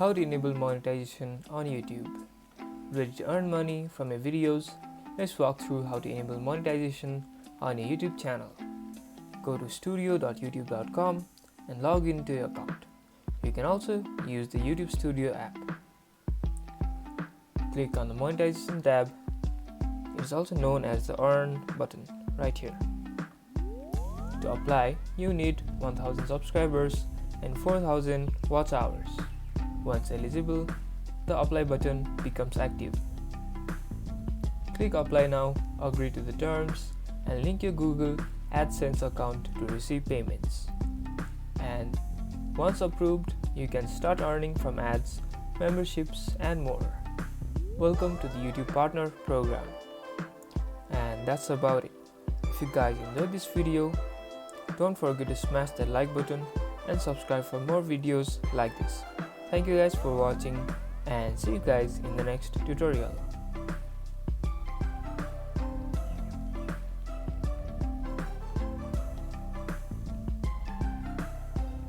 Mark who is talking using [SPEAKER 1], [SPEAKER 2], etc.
[SPEAKER 1] How to enable monetization on YouTube. Ready to earn money from your videos? Let's walk through how to enable monetization on your YouTube channel. Go to studio.youtube.com and log into your account. You can also use the YouTube Studio app. Click on the monetization tab. It is also known as the Earn button right here. To apply, you need 1000 subscribers and 4000 watch hours. Once eligible, the apply button becomes active. Click apply now, agree to the terms, and link your Google AdSense account to receive payments. And once approved, you can start earning from ads, memberships, and more. Welcome to the YouTube Partner Program. And that's about it. If you guys enjoyed this video, don't forget to smash that like button and subscribe for more videos like this. Thank you guys for watching and see you guys in the next tutorial.